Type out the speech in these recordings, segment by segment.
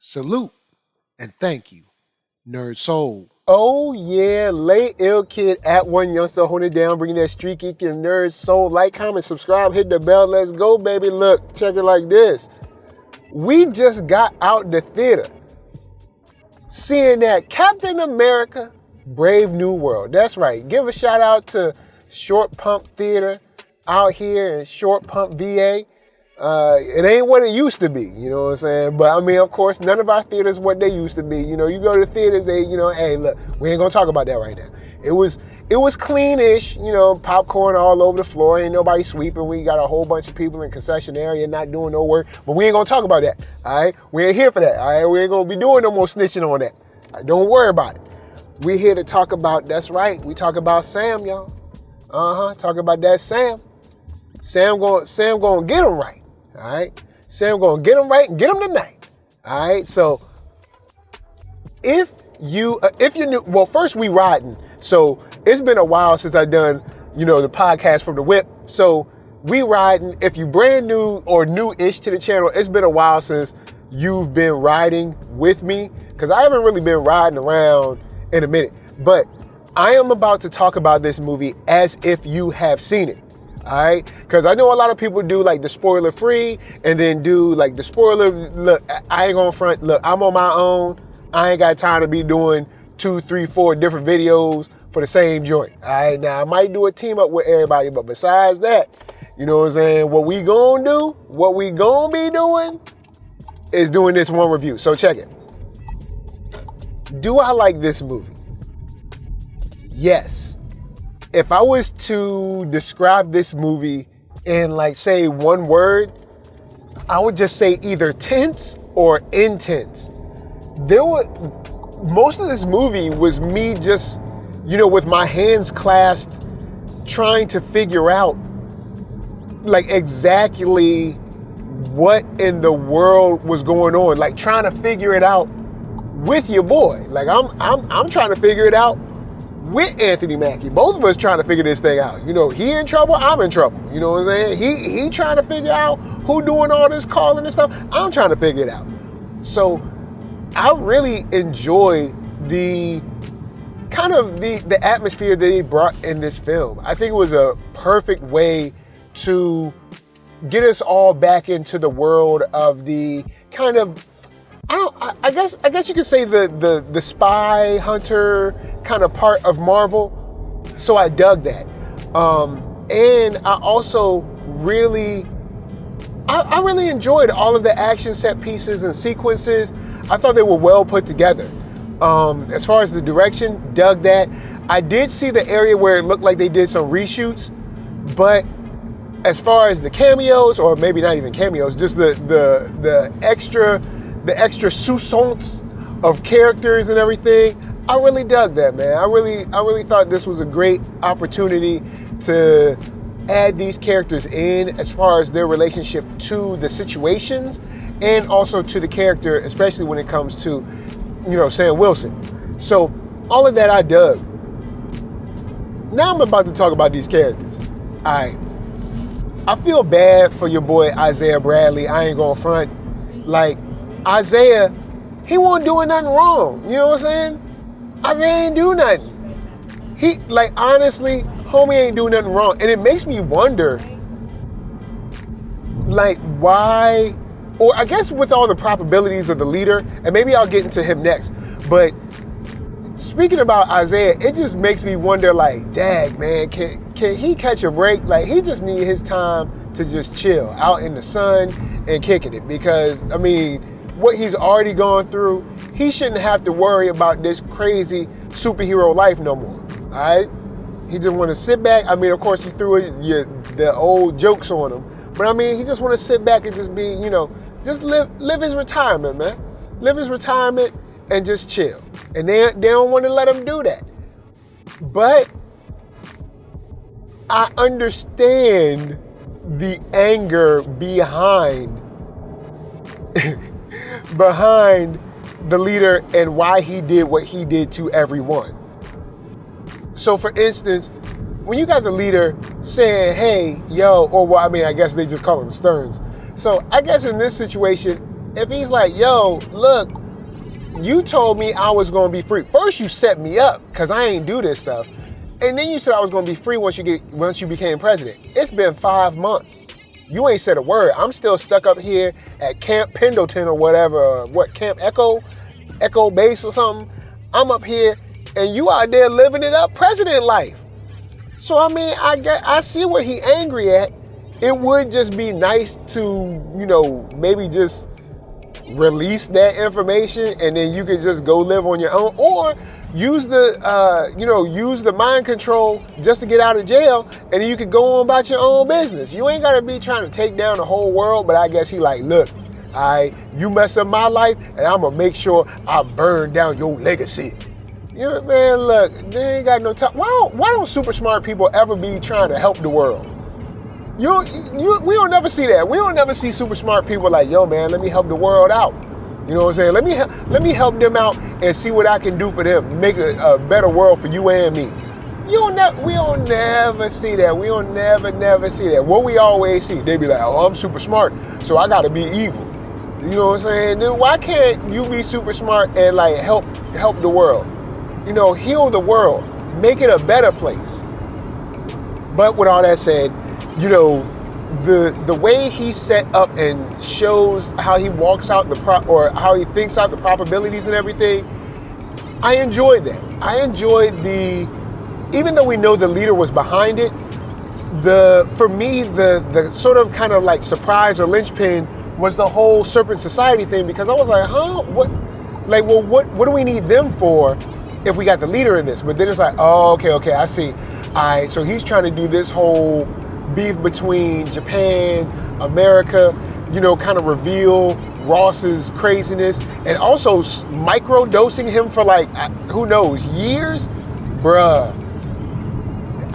Salute and thank you, NERDSoul. Oh yeah, late ill kid at OneYoungsta holding it down, bringing that StreetGeek and NERDSoul. Like, comment, subscribe, hit the bell. Let's go, baby. Look, check it like this. We just got out the theater, seeing that Captain America, Brave New World. That's right. Give a shout out to Short Pump Theater out here in Short Pump, VA. It ain't what it used to be, you know what I'm saying? But I mean, of course, none of our theaters what they used to be. You know, you go to the theaters, hey, look, we ain't gonna talk about that right now. It was cleanish, popcorn all over the floor, ain't nobody sweeping. We got a whole bunch of people in concession area not doing no work, but we ain't gonna talk about that, all right? We ain't here for that, all right? We ain't gonna be doing no more snitching on that. All right, don't worry about it. We here to talk about, that's right, we talk about Sam, y'all. Talk about that Sam. Sam gonna get him right. All right, Sam gonna get him right and get him tonight. All right, so if you're new, well, first we riding. So it's been a while since I've done, the podcast from the whip. So we riding. If you brand new or new-ish to the channel, it's been a while since you've been riding with me because I haven't really been riding around in a minute. But I am about to talk about this movie as if you have seen it. All right, because I know a lot of people do like the spoiler free and then do like the spoiler. Look, I ain't gonna front. Look, I'm on my own. I ain't got time to be doing 2, 3, 4 different videos for the same joint. All right, now I might do a team up with everybody, but besides that, you know what I'm saying? What we gonna be doing is doing this one review. So check it. Do I like this movie? Yes. If I was to describe this movie in say one word, I would just say either tense or intense. Most of this movie was me just, with my hands clasped, trying to figure out exactly what in the world was going on. Like trying to figure it out with your boy. Like I'm trying to figure it out with Anthony Mackie. Both of us trying to figure this thing out. He in trouble, I'm in trouble. You know what I'm saying? He trying to figure out who doing all this calling and stuff. I'm trying to figure it out. So I really enjoyed the kind of the atmosphere that he brought in this film. I think it was a perfect way to get us all back into the world of the kind of, I guess you could say the spy hunter kind of part of Marvel. So I dug that. And I also really enjoyed all of the action set pieces and sequences. I thought they were well put together. As far as the direction, dug that. I did see the area where it looked like they did some reshoots, but as far as the cameos, or maybe not even cameos, just the extra soupçons of characters and everything, I really dug that, man. I really thought this was a great opportunity to add these characters in as far as their relationship to the situations and also to the character, especially when it comes to, Sam Wilson. So all of that I dug. Now I'm about to talk about these characters. All right. I feel bad for your boy Isaiah Bradley. I ain't gonna front. Isaiah, he wasn't doing nothing wrong. You know what I'm saying? Isaiah ain't do nothing. He, honestly, homie ain't doing nothing wrong. And it makes me wonder, why, or I guess with all the probabilities of the leader, and maybe I'll get into him next, but speaking about Isaiah, it just makes me wonder, dag, man, can he catch a break? He just need his time to just chill out in the sun and kicking it. Because, I mean, what he's already gone through, he shouldn't have to worry about this crazy superhero life no more, all right? He just want to sit back. I mean, of course, he threw the old jokes on him. But, I mean, he just want to sit back and just be, just live his retirement, man. Live his retirement and just chill. And they don't want to let him do that. But I understand the anger behind the leader and why he did what he did to everyone. So for instance, when you got the leader saying, hey, yo, or I guess they just call him Stearns. So I guess in this situation, if he's like, yo, look, you told me I was gonna be free. First you set me up, cause I ain't do this stuff. And then you said I was gonna be free once you became president. It's been 5 months. You ain't said a word. I'm still stuck up here at Camp Pendleton or whatever, Camp Echo Base or something. I'm up here and you out there living it up, president life. So I mean, I see where he angry at. It would just be nice to, maybe just release that information and then you could just go live on your own, or use the mind control just to get out of jail, and then you could go on about your own business. You ain't gotta be trying to take down the whole world. But I guess he like, look, you mess up my life and I'm gonna make sure I burn down your legacy. Man, look, they ain't got no time. Why don't super smart people ever be trying to help the world? We don't never see that. We don't never see super smart people like, yo, man, let me help the world out. You know what I'm saying? Let me help them out and see what I can do for them. Make a better world for you and me. We don't never see that. We don't never see that. What we always see, they be like, oh, I'm super smart, so I gotta be evil. You know what I'm saying? Then why can't you be super smart and like help the world? Heal the world, make it a better place. But with all that said, the way he set up and shows how he walks out or how he thinks out the probabilities and everything, I enjoyed that. I enjoyed even though we know the leader was behind it, for me, the sort of kind of like surprise or linchpin was the whole Serpent Society thing, because I was like, what do we need them for if we got the leader in this? But then it's like, oh, okay, I see. All right, so he's trying to do this whole beef between Japan, America, kind of reveal Ross's craziness, and also micro-dosing him for like, who knows, years? Bruh,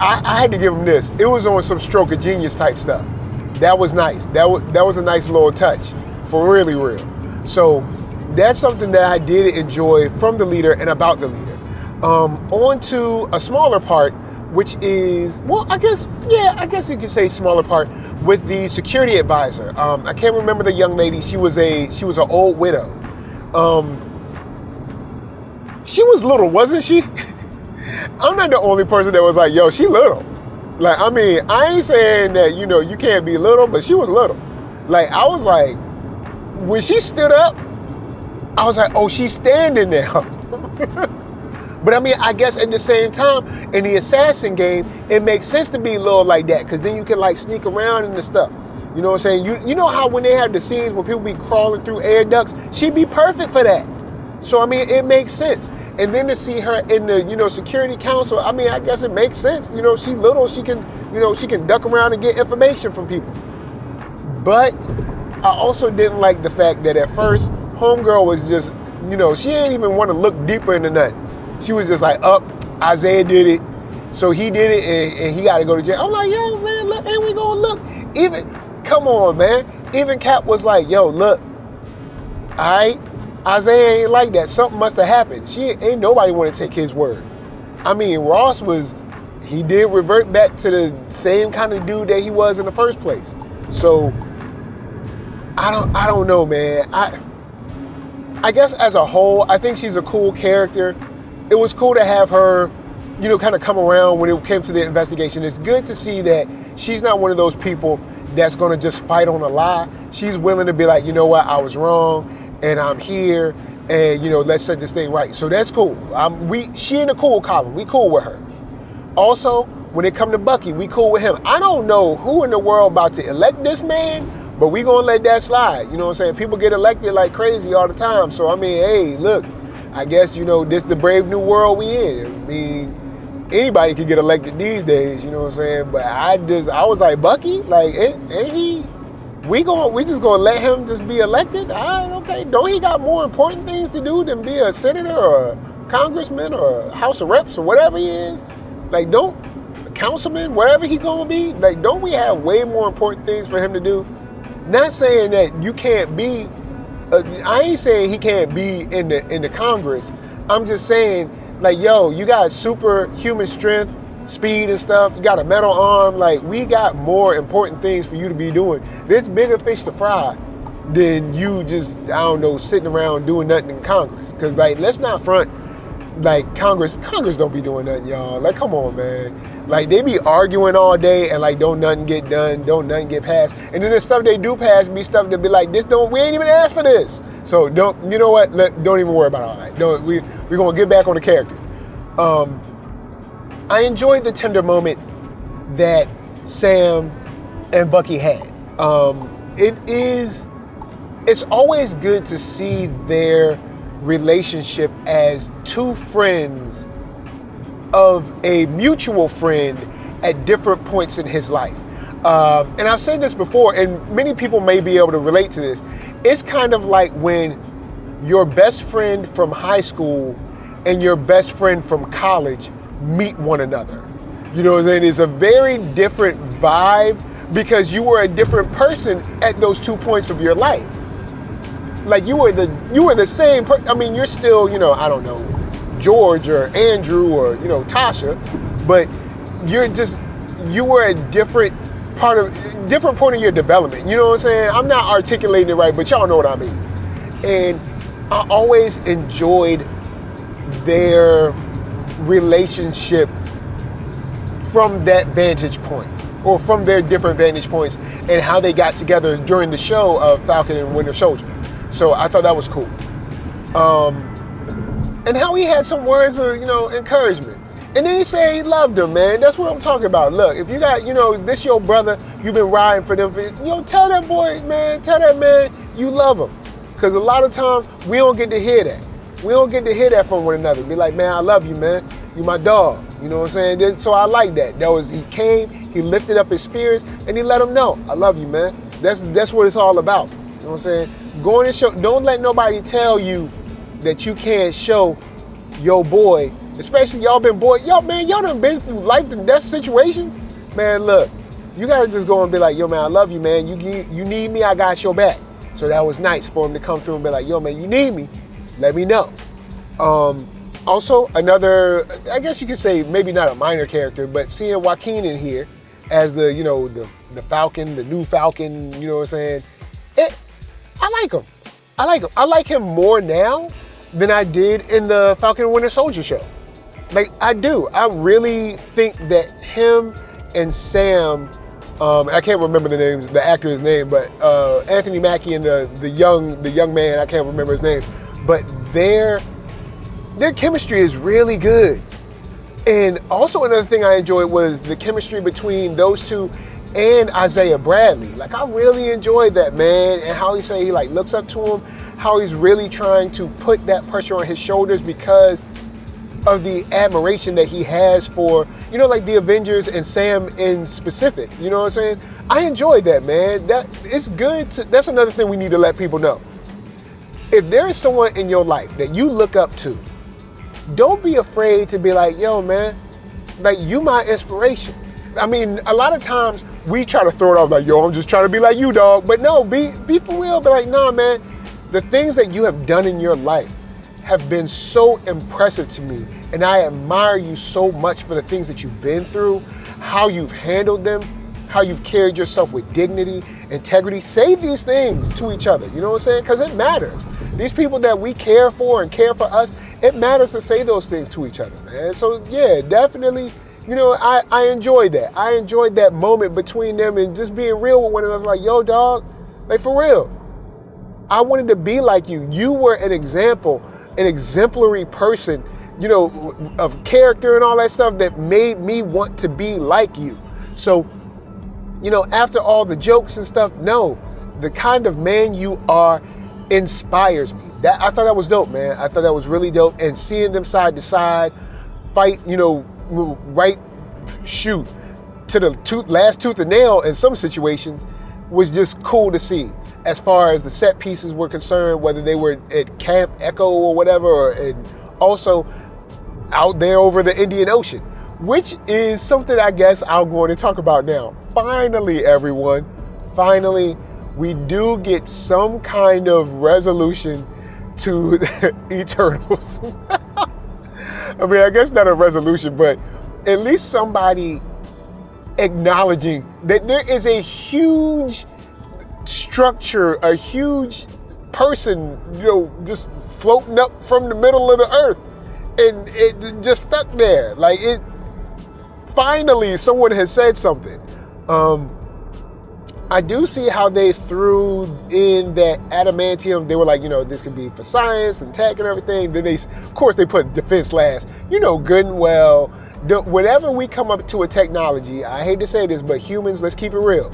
I had to give him this. It was on some stroke of genius type stuff. That was nice. That was a nice little touch, for really real. So that's something that I did enjoy from the leader and about the leader. On to a smaller part, which is, I guess you could say smaller part, with the security advisor. I can't remember the young lady. She was an old widow. She was little, wasn't she? I'm not the only person that was like, yo, she little. Like, I mean, I ain't saying that, you can't be little, but she was little. Like, I was like, when she stood up, I was like, oh, she's standing now. But I mean, I guess at the same time, in the assassin game, it makes sense to be little like that, because then you can like sneak around and the stuff. You know what I'm saying? You know how when they have the scenes where people be crawling through air ducts, she'd be perfect for that. So I mean, it makes sense. And then to see her in the security council, I mean, I guess it makes sense. She little, she can duck around and get information from people. But I also didn't like the fact that at first, homegirl was just, she ain't even want to look deeper into nothing. She was just like, Isaiah did it, so he did it, and he got to go to jail. I'm like, yo, man, look, and we gonna look. Come on, man. Even Cap was like, yo, look, all right, Isaiah ain't like that. Something must have happened. Ain't nobody want to take his word. I mean, Ross he did revert back to the same kind of dude that he was in the first place. So, I don't know, man. I guess as a whole, I think she's a cool character. It was cool to have her, kind of come around when it came to the investigation. It's good to see that she's not one of those people that's going to just fight on a lie. She's willing to be like, you know what, I was wrong, and I'm here, and, let's set this thing right. So that's cool. She in the cool column. We cool with her. Also, when it come to Bucky, we cool with him. I don't know who in the world about to elect this man, but we going to let that slide. You know what I'm saying? People get elected like crazy all the time. So, I mean, hey, look. I guess, this the brave new world we in. I mean, anybody can get elected these days, you know what I'm saying? But I was like, Bucky, like, ain't he? We just gonna let him just be elected? Okay, don't he got more important things to do than be a senator or a congressman or a House of Reps or whatever he is? Like, don't, councilman, wherever he gonna be, like, don't we have way more important things for him to do? Not saying that you can't be, I ain't saying he can't be in the Congress. I'm just saying, like, yo, you got superhuman strength, speed and stuff. You got a metal arm. Like, we got more important things for you to be doing. There's bigger fish to fry than you just, I don't know, sitting around doing nothing in Congress. Because, like, let's not front, like, Congress don't be doing nothing, y'all. Like, come on, man. Like, they be arguing all day and, like, don't nothing get done, don't nothing get passed. And then the stuff they do pass be stuff that be like, we ain't even asked for this. So, you know what? Don't even worry about all that. We're going to get back on the characters. I enjoyed the tender moment that Sam and Bucky had. It's always good to see their relationship as two friends of a mutual friend at different points in his life. And I've said this before, and many people may be able to relate to this. It's kind of like when your best friend from high school and your best friend from college meet one another. You know what I'm saying? It's a very different vibe because you were a different person at those 2 points of your life. Like you were the same I mean, you're still, I don't know, George or Andrew or, Tasha, but you were a different point of your development. You know what I'm saying? I'm not articulating it right, but y'all know what I mean. And I always enjoyed their relationship from that vantage point, or from their different vantage points, and how they got together during the show of Falcon and Winter Soldier. So I thought that was cool. And how he had some words of, encouragement. And then he said he loved him, man. That's what I'm talking about. Look, if you got, this your brother, you've been riding for them, tell that boy, man, tell that man you love him. Because a lot of times, we don't get to hear that. We don't get to hear that from one another. Be like, man, I love you, man. You my dog. You know what I'm saying? So I like that. He came, he lifted up his spirits, and he let him know, I love you, man. That's what it's all about. You know what I'm saying? Going and show, don't let nobody tell you that you can't show your boy, especially y'all done been through life and death situations. Man, look, you gotta just go and be like, yo, man, I love you, man. You need me, I got your back. So that was nice for him to come through and be like, yo, man, you need me, let me know. Also, another, I guess you could say maybe not a minor character, but seeing Joaquin in here as the Falcon, the new Falcon, you know what I'm saying? I like him. I like him more now than I did in the Falcon and Winter Soldier show. Like, I do. I really think that him and Sam, I can't remember the actor's name, but Anthony Mackie and the young man, I can't remember his name, but their chemistry is really good. And also another thing I enjoyed was the chemistry between those two and Isaiah Bradley. Like, I really enjoyed that, man, and how he like looks up to him, how he's really trying to put that pressure on his shoulders because of the admiration that he has for, like the Avengers and Sam in specific. You know what I'm saying? I enjoyed that, man. It's good that's another thing we need to let people know. If there is someone in your life that you look up to, don't be afraid to be like, yo, man, like, you my inspiration. I mean, a lot of times we try to throw it off like, yo, I'm just trying to be like you, dog. But no, be for real. Be like, nah, man, the things that you have done in your life have been so impressive to me. And I admire you so much for the things that you've been through, how you've handled them, how you've carried yourself with dignity, integrity. Say these things to each other, you know what I'm saying? Because it matters. These people that we care for and care for us, it matters to say those things to each other, man. So yeah, definitely, I enjoyed that. I enjoyed that moment between them and just being real with one another. Like, yo, dog, like, for real. I wanted to be like you. You were an example, an exemplary person, of character and all that stuff that made me want to be like you. So, after all the jokes and stuff, no, the kind of man you are inspires me. I thought that was dope, man. I thought that was really dope. And seeing them side to side, fight, shoot to the last tooth and nail in some situations was just cool to see. As far as the set pieces were concerned, whether they were at Camp Echo or whatever, and also out there over the Indian Ocean, which is something I guess I'm going to talk about now. Finally, everyone, we do get some kind of resolution to the Eternals. I mean, I guess not a resolution, but at least somebody acknowledging that there is a huge structure, a huge person, just floating up from the middle of the earth, and it just stuck there. Like, it finally someone has said something. I do see how they threw in that adamantium. They were like, this could be for science and tech and everything. Then of course they put defense last. Good and well, whenever we come up to a technology, I hate to say this, but humans, let's keep it real.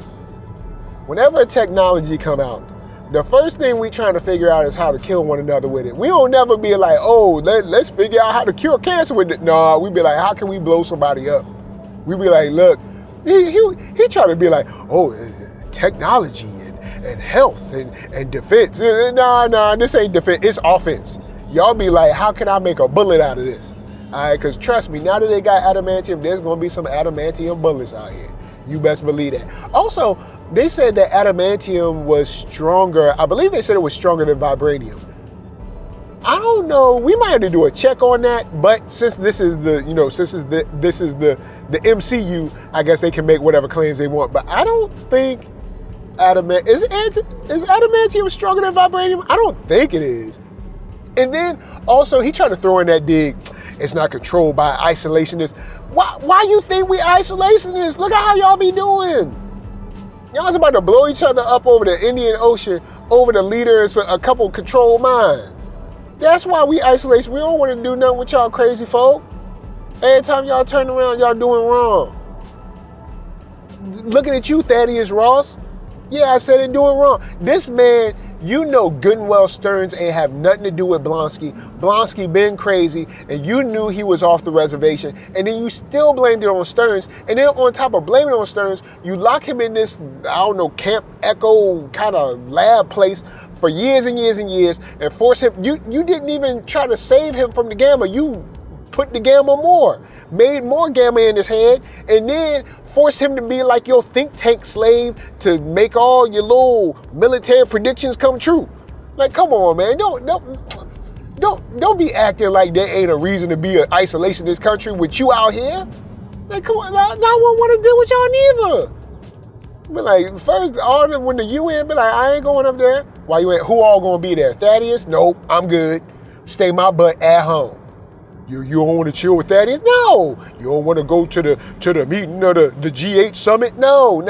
Whenever a technology come out, the first thing we trying to figure out is how to kill one another with it. We don't never be like, let's figure out how to cure cancer with it. No, we be like, how can we blow somebody up? We be like, look, he try to be like, technology and health and defense. No, this ain't defense, it's offense. Y'all be like, how can I make a bullet out of this? All right, because trust me, now that they got adamantium, there's going to be some adamantium bullets out here. You best believe that. Also, they said that adamantium was stronger. I believe they said it was stronger than vibranium. I don't know. We might have to do a check on that. But since this is the MCU, I guess they can make whatever claims they want. But I don't think is adamantium stronger than vibranium? I don't think it is. And then also he tried to throw in that dig. It's not controlled by isolationists. Why you think we isolationists? Look at how y'all be doing. Y'all's about to blow each other up over the Indian Ocean over the leaders, a couple controlled minds. That's why we isolation. We don't want to do nothing with y'all crazy folk. Every time y'all turn around, y'all doing wrong. Looking at you, Thaddeus Ross. Yeah, I said it doing wrong. This man, good and well Stearns ain't have nothing to do with Blonsky. Blonsky been crazy, and you knew he was off the reservation, and then you still blamed it on Stearns, and then on top of blaming it on Stearns, you lock him in this, Camp Echo kind of lab place for years and years and years, and force him. You didn't even try to save him from the gamma. You put the gamma more, made more gamma in his head, and then forced him to be like your think tank slave to make all your little military predictions come true. Like, come on, man. Don't be acting like there ain't a reason to be an isolationist country with you out here. Like, come on, I don't want to deal with y'all neither. But like, first, when the UN be like, I ain't going up there. Why you ain't? Who all gonna be there? Thaddeus? Nope, I'm good. Stay my butt at home. You don't want to chill with Thaddeus? No. You don't want to go to the meeting of the G8 summit? No.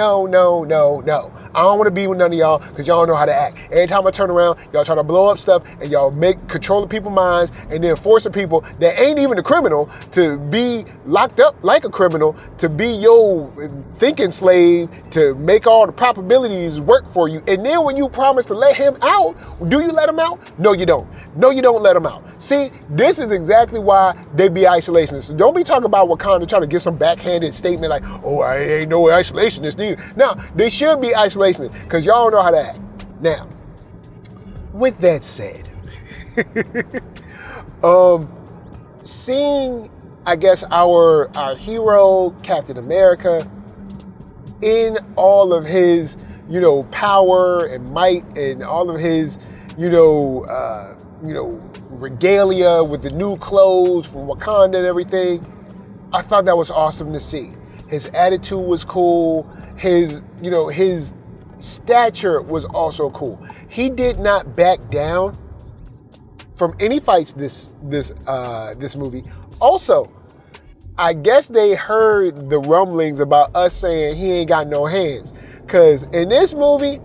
I don't want to be with none of y'all because y'all don't know how to act. Every time I turn around, y'all try to blow up stuff and y'all control the people's minds and then forcing people that ain't even a criminal to be locked up like a criminal, to be your thinking slave, to make all the probabilities work for you. And then when you promise to let him out, do you let him out? No, you don't. No, you don't let him out. See, this is exactly why they be isolationists. Don't be talking about Wakanda trying to give some backhanded statement like, I ain't no isolationist neither. No, they should be isolationists because y'all don't know how to act. Now, with that said, seeing, I guess, our hero, Captain America, in all of his, power and might and all of his, regalia with the new clothes from Wakanda and everything. I thought that was awesome to see. His attitude was cool. His stature was also cool. He did not back down from any fights this movie. Also, I guess they heard the rumblings about us saying he ain't got no hands. Because in this movie,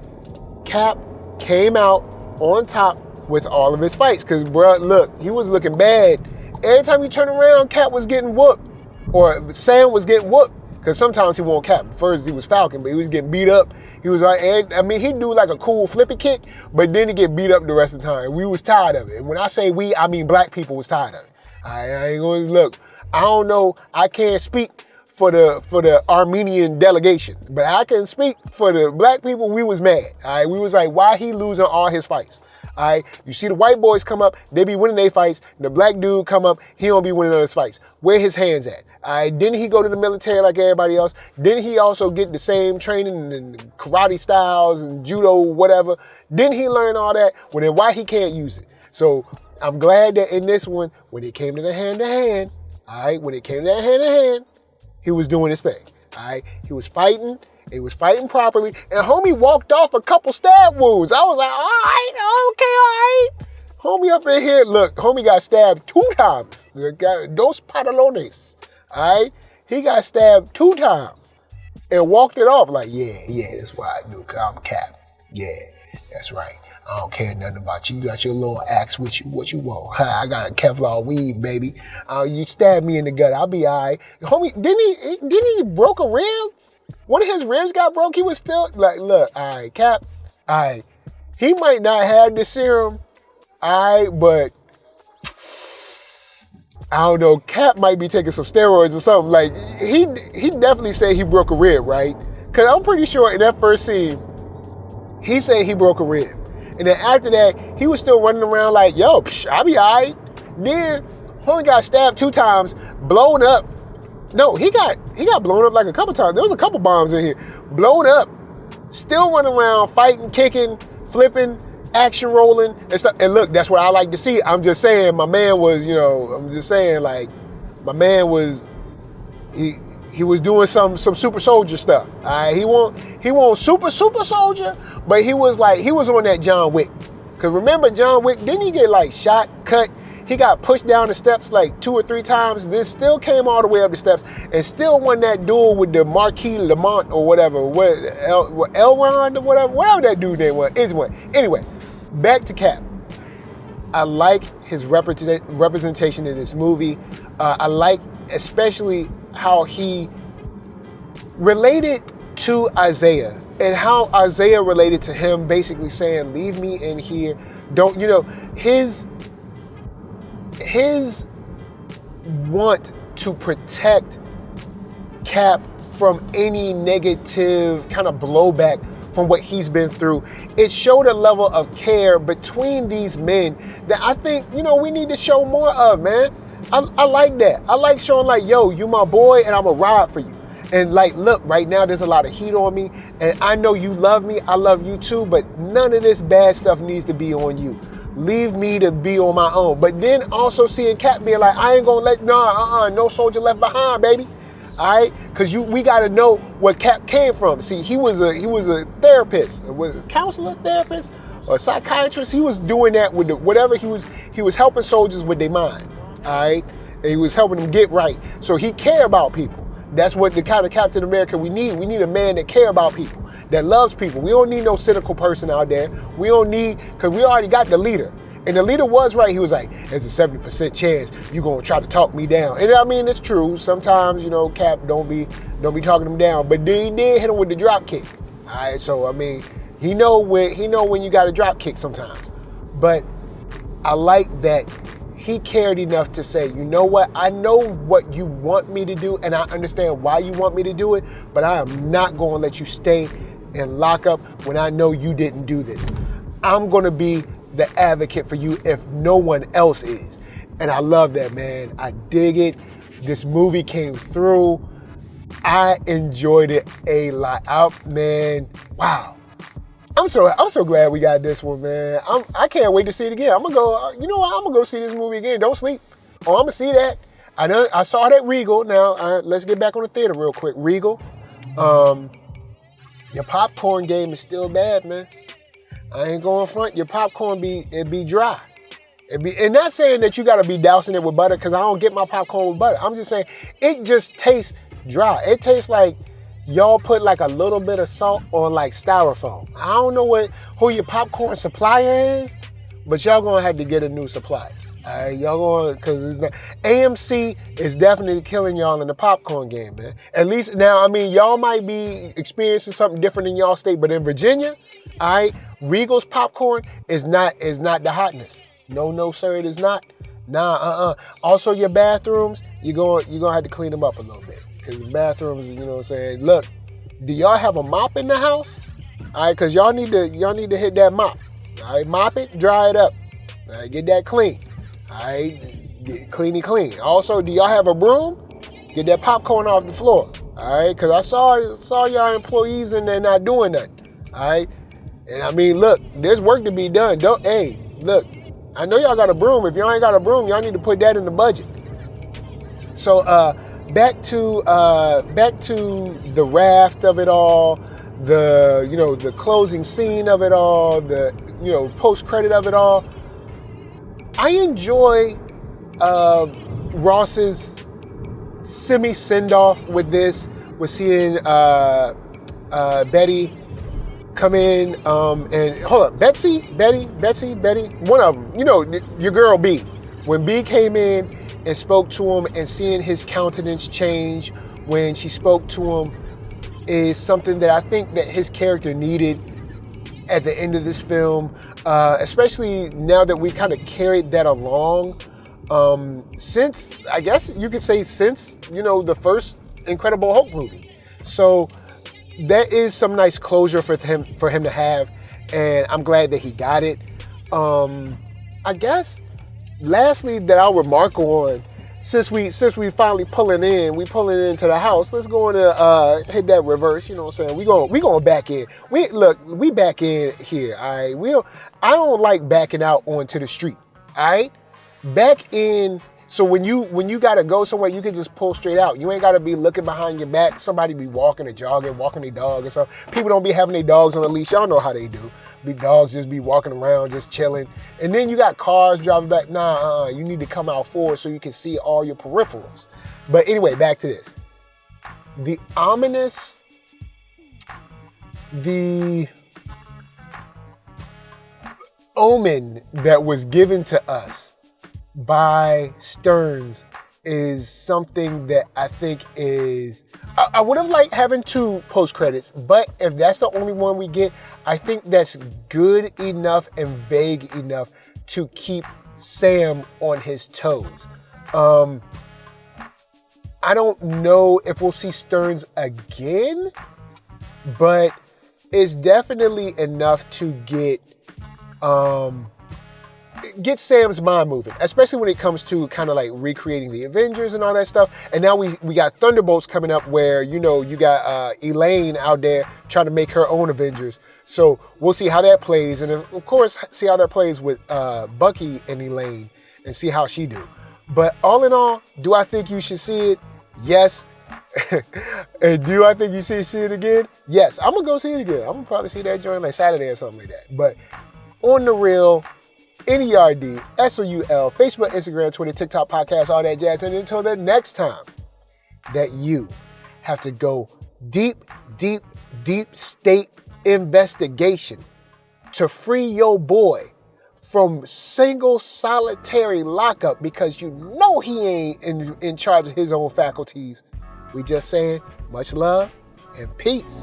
Cap came out on top with all of his fights. Because, bro, look, he was looking bad. Every time you turn around, Cap was getting whooped. Or Sam was getting whooped. Because sometimes he won't Cap. First he was Falcon, but he was getting beat up. He was like, he'd do like a cool flippy kick, but then he'd get beat up the rest of the time. We was tired of it. And when I say we, I mean black people was tired of it. I ain't going to look. I don't know. I can't speak for the Armenian delegation, but I can speak for the black people. We was mad. All right, we was like, why he losing all his fights? All right, you see the white boys come up, they be winning their fights. The black dude come up, he don't be winning his fights. Where his hands at? All right, didn't he go to the military like everybody else? Didn't he also get the same training and karate styles and judo, whatever? Didn't he learn all that? Well, then why he can't use it? So I'm glad that in this one, when it came to the hand-to-hand, all right, when it came to that hand-to-hand, he was doing his thing. All right, he was fighting, He was fighting properly, and homie walked off a couple stab wounds. I was like, all right, okay, all right. Homie up in here, look, homie got stabbed 2 times. Dos pantalones, all right? He got stabbed 2 times and walked it off like, yeah, that's why I do, 'cause I'm Cap. Yeah, that's right. I don't care nothing about you. You got your little axe with you. What you want? I got a Kevlar weave, baby. You stab me in the gut, I'll be all right. Homie, didn't he broke a rib? One of his ribs got broke. He was still like, look, all right, Cap, all right. He might not have the serum, all right, but I don't know. Cap might be taking some steroids or something. Like he definitely said he broke a rib, right? Because I'm pretty sure in that first scene, he said he broke a rib. And then after that, he was still running around like, yo, I'll be all right. Then, homie got stabbed 2 times, blown up. No, he got blown up like a couple times. There was a couple bombs in here. Blown up, still running around, fighting, kicking, flipping, action rolling, and stuff. And look, that's what I like to see. I'm just saying, my man was, my man was, he was doing some super soldier stuff. All right, he won't super soldier, but he was on that John Wick. Cause remember John Wick, didn't he get like shot, cut? He got pushed down the steps like 2 or 3 times, then still came all the way up the steps and still won that duel with the Marquis Lamont or whatever, Elrond or whatever that dude name was. Anyway, back to Cap. I like his representation in this movie. I like especially how he related to Isaiah and how Isaiah related to him, basically saying, leave me in here. Don't, his want to protect Cap from any negative kind of blowback from what he's been through. It showed a level of care between these men that I think, we need to show more of, man. I like that. I like showing like, yo, you my boy and I'm a ride for you. And like, look, right now there's a lot of heat on me and I know you love me. I love you too, but none of this bad stuff needs to be on you. Leave me to be on my own. But then also seeing Cap being like, I ain't gonna let, no soldier left behind, baby. All right, because we got to know where Cap came from. See, he was a therapist, was a counselor, therapist, or psychiatrist. He was doing that with whatever he was helping soldiers with their mind. All right, and he was helping them get right. So he cared about people. That's what the kind of Captain America we need. We need a man that care about people, that loves people. We don't need no cynical person out there. We don't need, because we already got the leader. And the leader was right. He was like, there's a 70% chance you're going to try to talk me down. And I mean, it's true. Sometimes, Cap don't be talking him down. But he did hit him with the drop kick. All right, so, I mean, he know when you got a drop kick sometimes. But I like that he cared enough to say, you know what? I know what you want me to do, and I understand why you want me to do it, but I am not going to let you stay in lockup when I know you didn't do this. I'm going to be the advocate for you if no one else is. And I love that, man. I dig it. This movie came through. I enjoyed it a lot. Man, wow. I'm so glad we got this one, man. I can't wait to see it again. I'm gonna go, I'm gonna go see this movie again. Don't sleep. Oh, I'm gonna see that. I saw it at Regal. Now, let's get back on the theater real quick. Regal, your popcorn game is still bad, man. I ain't going front. Your popcorn be dry. And not saying that you gotta be dousing it with butter, because I don't get my popcorn with butter. I'm just saying it just tastes dry. It tastes like y'all put like a little bit of salt on like styrofoam. I don't know who your popcorn supplier is, but y'all gonna have to get a new supplier. All right, y'all going, because it's not, AMC is definitely killing y'all in the popcorn game, man. At least now, I mean, y'all might be experiencing something different in y'all state, but in Virginia, all right, Regal's popcorn is not the hotness. No, sir, it is not. Nah, Also, your bathrooms, you're gonna have to clean them up a little bit, because the bathrooms, you know what I'm saying. Look, do y'all have a mop in the house? All right, because y'all need to hit that mop. All right, mop it, dry it up. All right, get that clean. All right, get clean. Also, do y'all have a broom? Get that popcorn off the floor. All right, because I saw y'all employees and they're not doing nothing. All right, and I mean, look, there's work to be done. Look, I know y'all got a broom. If y'all ain't got a broom, y'all need to put that in the budget. So back to the raft of it all, the closing scene of it all, the post credit of it all. I enjoy Ross's semi send off with this. We're seeing Betty come in and hold up, Betty, one of them. Your girl B. When B came in and spoke to him, and seeing his countenance change when she spoke to him is something that I think that his character needed at the end of this film, especially now that we kind of carried that along since, I guess you could say, since the first Incredible Hulk movie. So that is some nice closure for him to have, and I'm glad that he got it. I guess lastly that I'll remark on, since we finally pulling into the house, let's go and hit that reverse. You know what I'm saying? We going back in. We back in here. All right. I don't like backing out onto the street. All right. Back in. So when you gotta go somewhere, you can just pull straight out. You ain't gotta be looking behind your back. Somebody be walking or jogging, walking their dog or something. People don't be having their dogs on a leash. Y'all know how they do. The dogs just be walking around, just chilling. And then you got cars driving back. You need to come out forward so you can see all your peripherals. But anyway, back to this. The ominous, the omen that was given to us by Stearns is something that I think is... I would have liked having 2 post-credits, but if that's the only one we get, I think that's good enough and vague enough to keep Sam on his toes. I don't know if we'll see Stearns again, but it's definitely enough to get Sam's mind moving, especially when it comes to kind of like recreating the Avengers and all that stuff. And now we got Thunderbolts coming up where, you got Elaine out there trying to make her own Avengers. So we'll see how that plays. And of course, see how that plays with Bucky and Elaine and see how she do. But all in all, do I think you should see it? Yes. And do I think you should see it again? Yes. I'm going to go see it again. I'm going to probably see that joint like Saturday or something like that. But on the real, NERDSoul, Facebook, Instagram, Twitter, TikTok, podcast, all that jazz. And until the next time that you have to go deep state investigation to free your boy from single solitary lockup because you know he ain't in charge of his own faculties. We just saying much love and peace.